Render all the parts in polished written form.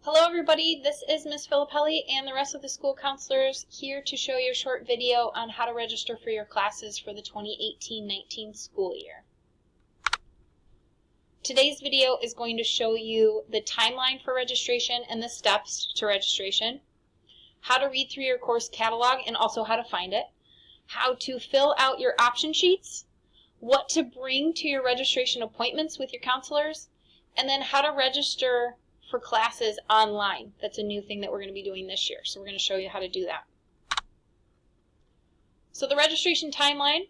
Hello everybody, this is Ms. Filippelli and the rest of the school counselors here to show you a short video on how to register for your classes for the 2018-19 school year. Today's video is going to show you the timeline for registration and the steps to registration, how to read through your course catalog and also how to find it, how to fill out your option sheets, what to bring to your registration appointments with your counselors, and then how to register for classes online. That's a new thing that we're going to be doing this year, so we're going to show you how to do that. So the registration timeline,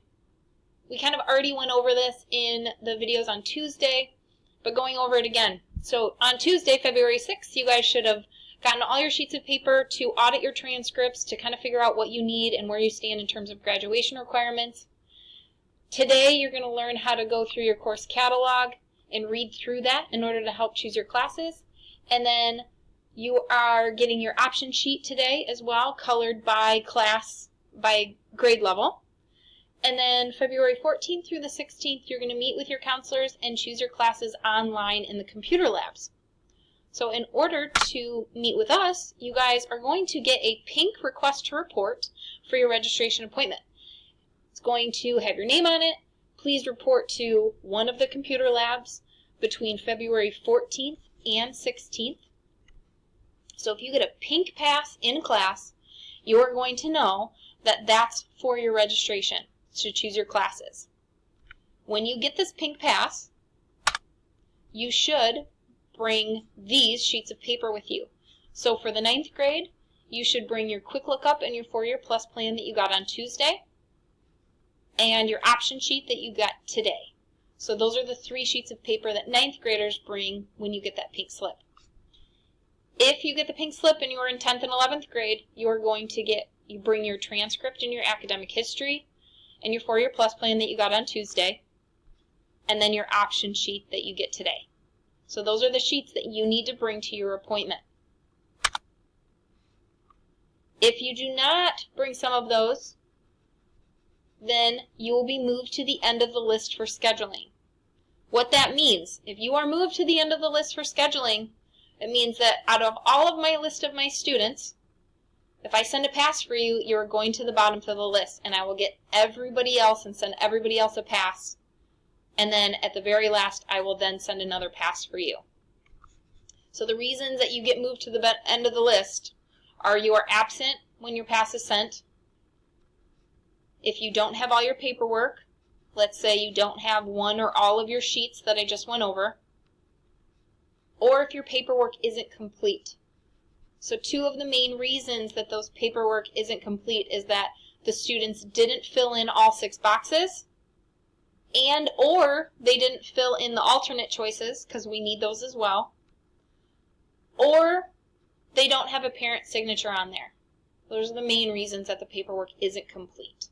we kind of already went over this in the videos on Tuesday, but going over it again. So on Tuesday, February 6th, you guys should have gotten all your sheets of paper to audit your transcripts to kind of figure out what you need and where you stand in terms of graduation requirements. Today, you're going to learn how to go through your course catalog and read through that in order to help choose your classes. And then you are getting your option sheet today as well, colored by class, by grade level. And then February 14th through the 16th, you're going to meet with your counselors and choose your classes online in the computer labs. So in order to meet with us, you guys are going to get a pink request to report for your registration appointment. It's going to have your name on it. Please report to one of the computer labs between February 14th and 16th. So if you get a pink pass in class, you are going to know that that's for your registration to choose your classes. When you get this pink pass, you should bring these sheets of paper with you. So for the 9th grade, you should bring your Quick Lookup and your 4-Year Plus plan that you got on Tuesday, and your option sheet that you got today. So those are the 3 sheets of paper that 9th graders bring when you get that pink slip. If you get the pink slip and you are in 10th and 11th grade, you are going to you bring your transcript and your academic history and your 4-Year Plus plan that you got on Tuesday, and then your option sheet that you get today. So those are the sheets that you need to bring to your appointment. If you do not bring some of those, then you will be moved to the end of the list for scheduling. What that means, if you are moved to the end of the list for scheduling, it means that out of all of my list of my students, if I send a pass for you, you're going to the bottom of the list, and I will get everybody else and send everybody else a pass. And then at the very last, I will then send another pass for you. So the reasons that you get moved to the end of the list are you are absent when your pass is sent. If you don't have all your paperwork, let's say you don't have one or all of your sheets that I just went over, or if your paperwork isn't complete. So 2 of the main reasons that those paperwork isn't complete is that the students didn't fill in all 6 boxes, and or they didn't fill in the alternate choices, because we need those as well, or they don't have a parent signature on there. Those are the main reasons that the paperwork isn't complete.